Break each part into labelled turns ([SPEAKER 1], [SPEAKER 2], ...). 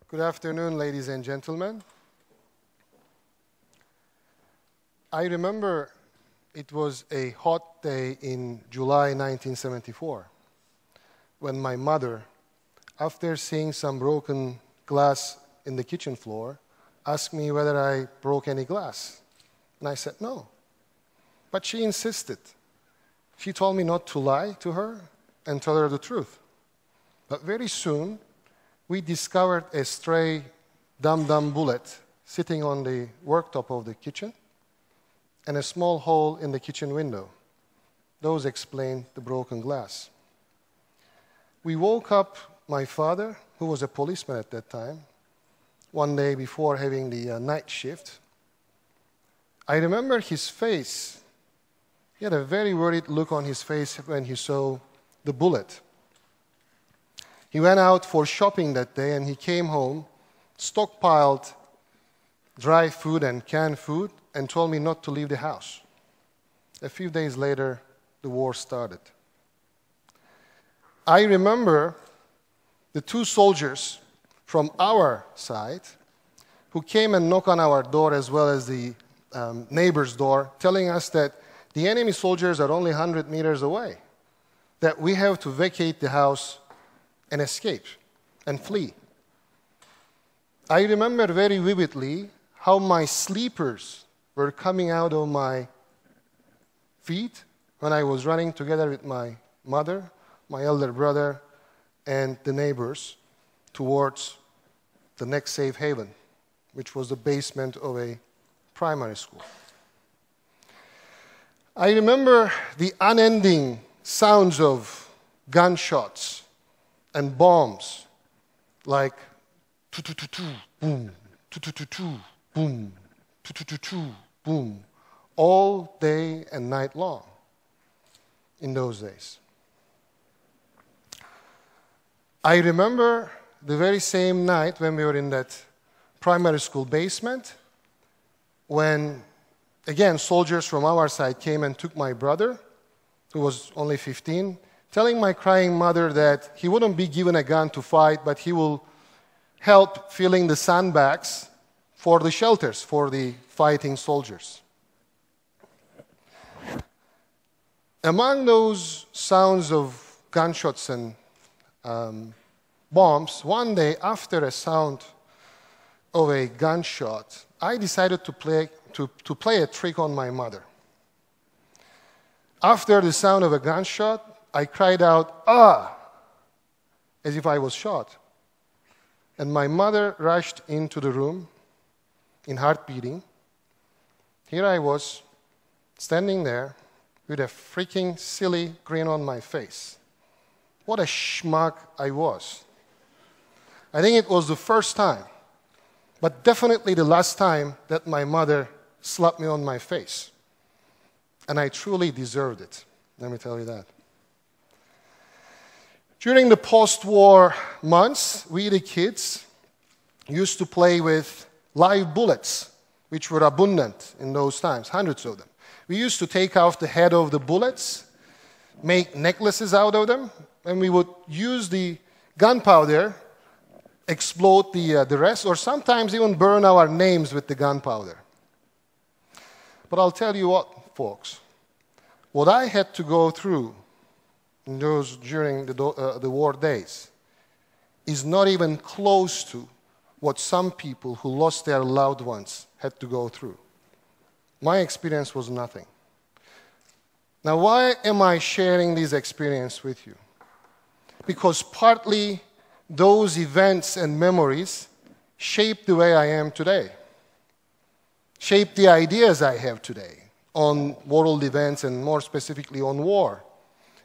[SPEAKER 1] Good afternoon, ladies and gentlemen. I remember it was a hot day in July 1974 when my mother, after seeing some broken glass in the kitchen floor, asked me whether I broke any glass. And I said no. But she insisted. She told me not to lie to her and tell her the truth. But very soon, we discovered a stray dum-dum bullet sitting on the worktop of the kitchen and a small hole in the kitchen window. Those explained the broken glass. We woke up my father, who was a policeman at that time, one day before having the night shift. I remember his face. He had a very worried look on his face when he saw the bullet. He went out for shopping that day and he came home, stockpiled dry food and canned food, and told me not to leave the house. A few days later, the war started. I remember the two soldiers from our side who came and knocked on our door as well as the neighbor's door, telling us that the enemy soldiers are only 100 meters away, that we have to vacate the house and escape and flee. I remember very vividly how my sleepers were coming out of my feet when I was running together with my mother, my elder brother, and the neighbors towards the next safe haven, which was the basement of a primary school. I remember the unending sounds of gunshots and bombs, like tu-tu-tu-tu, boom, tu-tu-tu-tu, boom, tu-tu-tu-tu, boom, all day and night long in those days. I remember the very same night when we were in that primary school basement, when, again, soldiers from our side came and took my brother, who was only 15, telling my crying mother that he wouldn't be given a gun to fight, but he will help filling the sandbags for the shelters for the fighting soldiers. Among those sounds of gunshots and bombs, one day after a sound of a gunshot, I decided to play a trick on my mother. After the sound of a gunshot, I cried out, "Ah!" as if I was shot. And my mother rushed into the room in heart beating. Here I was, standing there with a freaking silly grin on my face. What a schmuck I was. I think it was the first time, but definitely the last time that my mother slapped me on my face. And I truly deserved it, let me tell you that. During the post-war months, we, the kids, used to play with live bullets, which were abundant in those times, hundreds of them. We used to take off the head of the bullets, make necklaces out of them, and we would use the gunpowder, explode the rest, or sometimes even burn our names with the gunpowder. But I'll tell you what, folks, what I had to go through during the war days is not even close to what some people who lost their loved ones had to go through. My experience was nothing. Now, why am I sharing this experience with you? Because partly those events and memories shaped the way I am today, shaped the ideas I have today on world events and more specifically on war.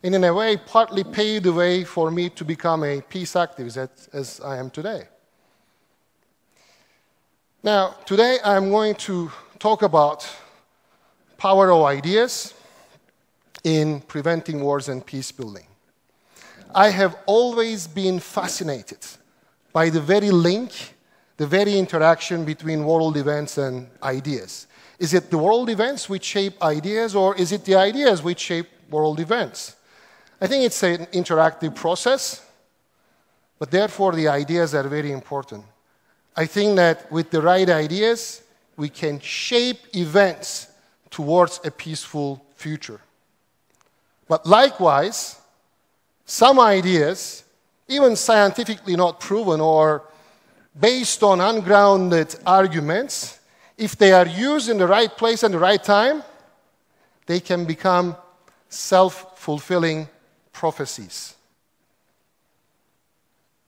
[SPEAKER 1] And in a way, partly paved the way for me to become a peace activist as I am today. Now, today I'm going to talk about power of ideas in preventing wars and peace building. I have always been fascinated by the very link, the very interaction between world events and ideas. Is it the world events which shape ideas, or is it the ideas which shape world events? I think it's an interactive process, but therefore the ideas are very important. I think that with the right ideas, we can shape events towards a peaceful future. But likewise, some ideas, even scientifically not proven or based on ungrounded arguments, if they are used in the right place and the right time, they can become self-fulfilling prophecies.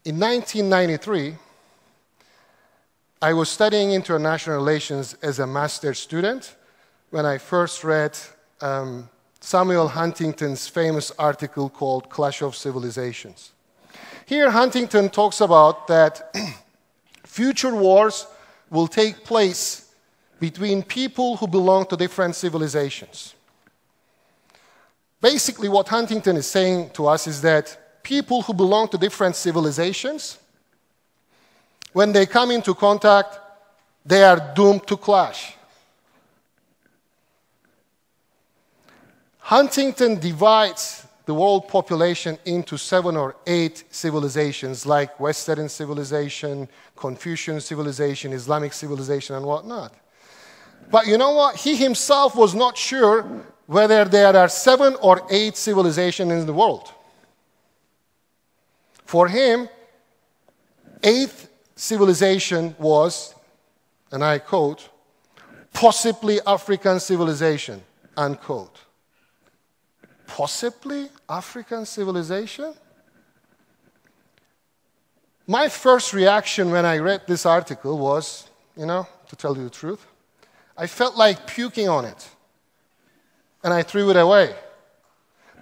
[SPEAKER 1] In 1993, I was studying international relations as a master's student when I first read Samuel Huntington's famous article called Clash of Civilizations. Here Huntington talks about that future wars will take place between people who belong to different civilizations. Basically, what Huntington is saying to us is that people who belong to different civilizations, when they come into contact, they are doomed to clash. Huntington divides the world population into 7 or 8 civilizations, like Western civilization, Confucian civilization, Islamic civilization, and whatnot. But you know what? He himself was not sure whether there are 7 or 8 civilizations in the world. For him, 8th civilization was, and I quote, possibly African civilization, unquote. Possibly African civilization? My first reaction when I read this article was, to tell you the truth, I felt like puking on it. And I threw it away.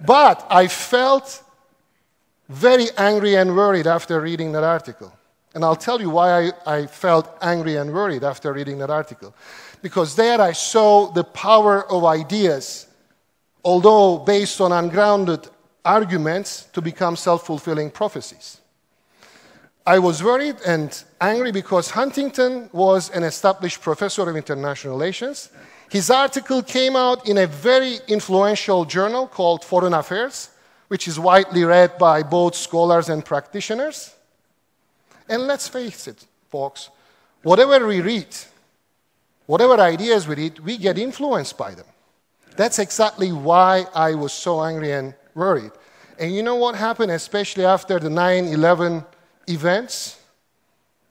[SPEAKER 1] But I felt very angry and worried after reading that article. And I'll tell you why I felt angry and worried after reading that article. Because there I saw the power of ideas, although based on ungrounded arguments, to become self-fulfilling prophecies. I was worried and angry because Huntington was an established professor of international relations. His article came out in a very influential journal called Foreign Affairs, which is widely read by both scholars and practitioners. And let's face it, folks, whatever we read, whatever ideas we read, we get influenced by them. That's exactly why I was so angry and worried. And you know what happened, especially after the 9/11 events,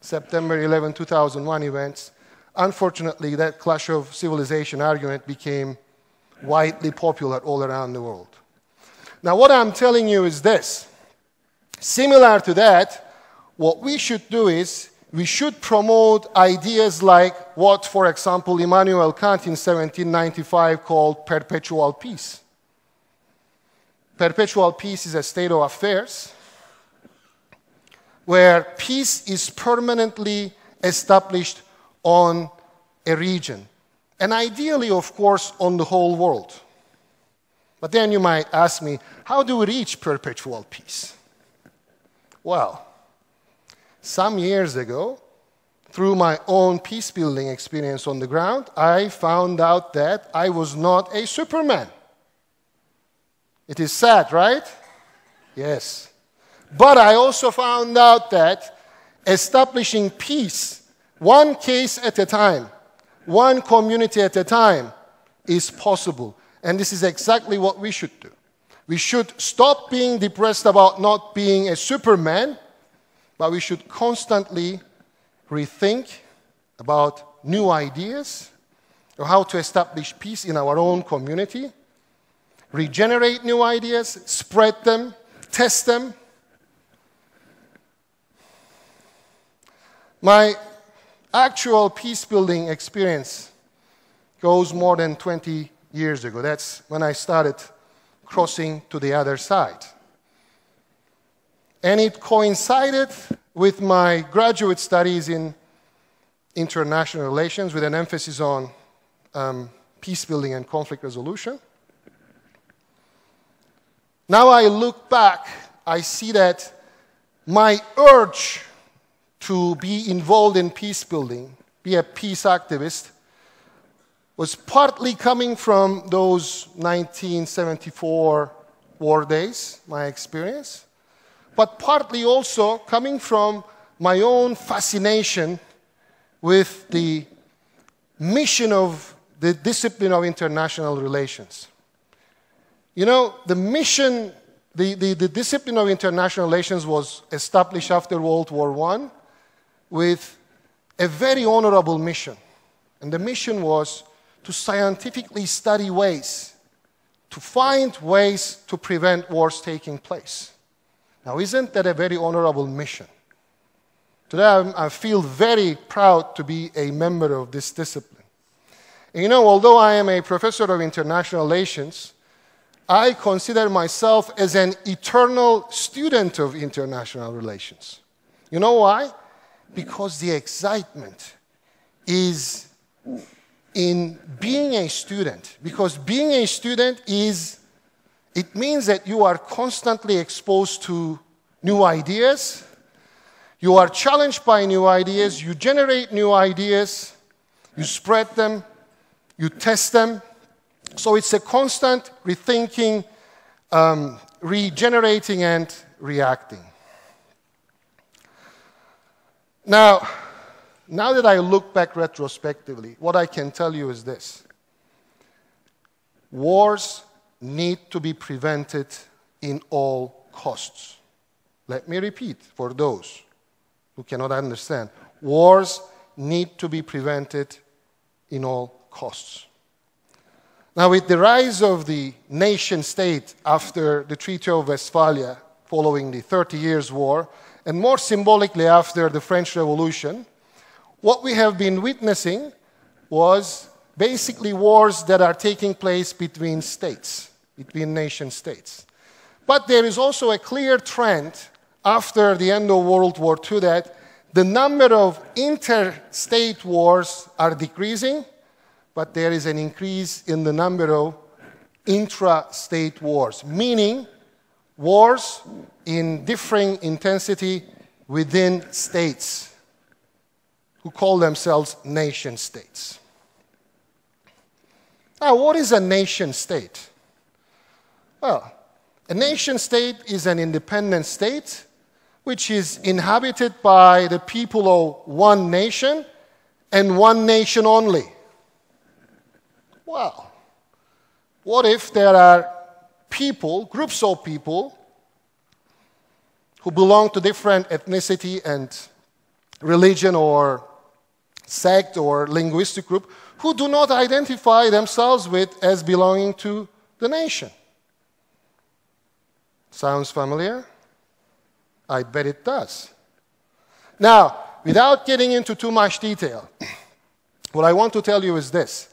[SPEAKER 1] September 11, 2001 events? Unfortunately, that clash of civilization argument became widely popular all around the world. Now, what I'm telling you is this. Similar to that, what we should do is we should promote ideas like what, for example, Immanuel Kant in 1795 called perpetual peace. Perpetual peace is a state of affairs where peace is permanently established on a region, and ideally, of course, on the whole world. But then you might ask me, how do we reach perpetual peace? Well, some years ago, through my own peace-building experience on the ground, I found out that I was not a Superman. It is sad, right? Yes. But I also found out that establishing peace, one case at a time, one community at a time, is possible. And this is exactly what we should do. We should stop being depressed about not being a Superman, but we should constantly rethink about new ideas of how to establish peace in our own community, regenerate new ideas, spread them, test them. My actual peace-building experience goes more than 20 years ago. That's when I started crossing to the other side. And it coincided with my graduate studies in international relations with an emphasis on peace-building and conflict resolution. Now I look back, I see that my urge to be involved in peace building, be a peace activist, was partly coming from those 1974 war days, my experience, but partly also coming from my own fascination with the mission of the discipline of international relations. You know, the mission, the discipline of international relations was established after World War I with a very honorable mission. And the mission was to scientifically study ways, to find ways to prevent wars taking place. Now, isn't that a very honorable mission? Today, I feel very proud to be a member of this discipline. And you know, although I am a professor of international relations, I consider myself as an eternal student of international relations. You know why? Because the excitement is in being a student. Because being a student it means that you are constantly exposed to new ideas. You are challenged by new ideas. You generate new ideas. You spread them. You test them. So it's a constant rethinking, regenerating, and reacting. Now that I look back retrospectively, what I can tell you is this. Wars need to be prevented in all costs. Let me repeat for those who cannot understand. Wars need to be prevented in all costs. Now, with the rise of the nation state after the Treaty of Westphalia, following the 30 Years' War, and more symbolically after the French Revolution, what we have been witnessing was basically wars that are taking place between states, between nation states. But there is also a clear trend after the end of World War II that the number of interstate wars are decreasing, but there is an increase in the number of intra-state wars, meaning wars in differing intensity within states who call themselves nation states. Now, what is a nation state? Well, a nation state is an independent state which is inhabited by the people of one nation and one nation only. Well, what if there are people, groups of people, who belong to different ethnicity and religion or sect or linguistic group who do not identify themselves as belonging to the nation? Sounds familiar? I bet it does. Now, without getting into too much detail, what I want to tell you is this.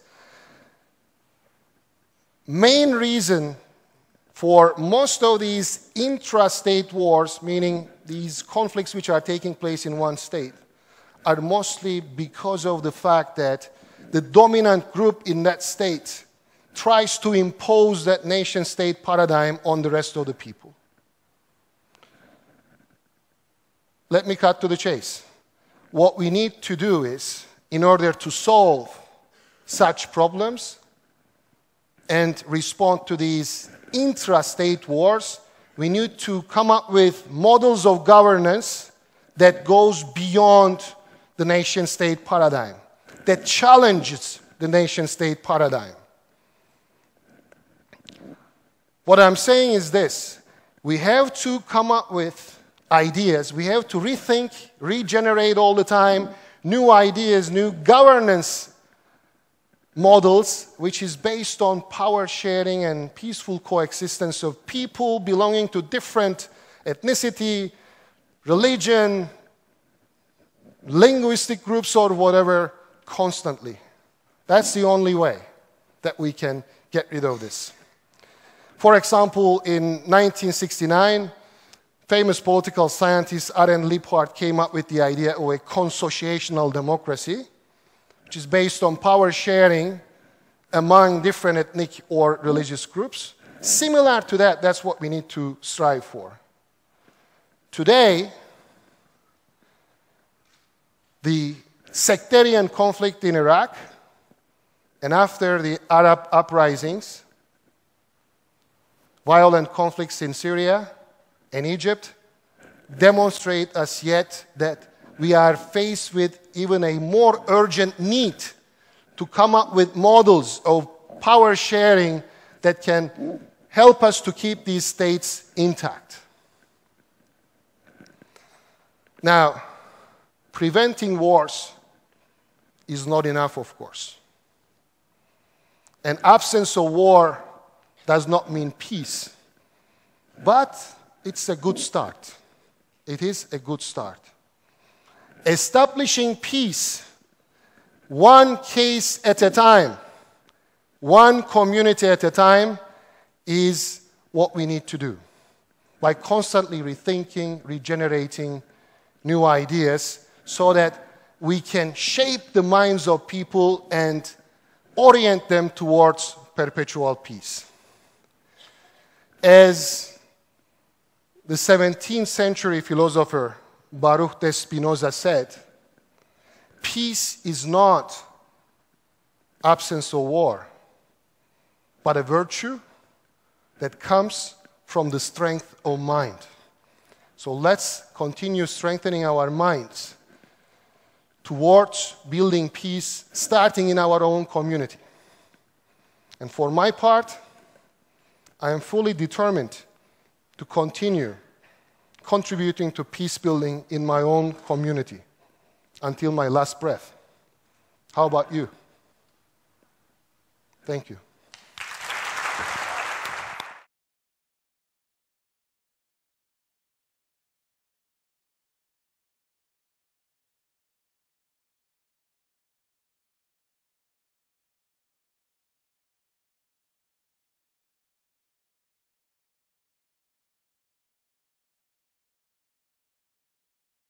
[SPEAKER 1] Main reason for most of these intra-state wars, meaning these conflicts which are taking place in one state, are mostly because of the fact that the dominant group in that state tries to impose that nation-state paradigm on the rest of the people. Let me cut to the chase. What we need to do is, in order to solve such problems and respond to these intra-state wars, we need to come up with models of governance that goes beyond the nation-state paradigm, that challenges the nation-state paradigm. What I'm saying is this. We have to come up with ideas. We have to rethink, regenerate all the time, new ideas, new governance models, which is based on power sharing and peaceful coexistence of people belonging to different ethnicity, religion, linguistic groups, or whatever, constantly. That's the only way that we can get rid of this. For example, in 1969, famous political scientist Aaron Liebhardt came up with the idea of a consociational democracy, which is based on power sharing among different ethnic or religious groups. Similar to that, that's what we need to strive for. Today, the sectarian conflict in Iraq and after the Arab uprisings, violent conflicts in Syria and Egypt demonstrate us yet that we are faced with even a more urgent need to come up with models of power sharing that can help us to keep these states intact. Now, preventing wars is not enough, of course. An absence of war does not mean peace, but it's a good start. It is a good start. Establishing peace, one case at a time, one community at a time, is what we need to do. By constantly rethinking, regenerating new ideas so that we can shape the minds of people and orient them towards perpetual peace. As the 17th century philosopher Baruch de Spinoza said, peace is not absence of war, but a virtue that comes from the strength of mind. So let's continue strengthening our minds towards building peace, starting in our own community. And for my part, I am fully determined to continue contributing to peace building in my own community until my last breath. How about you? Thank you.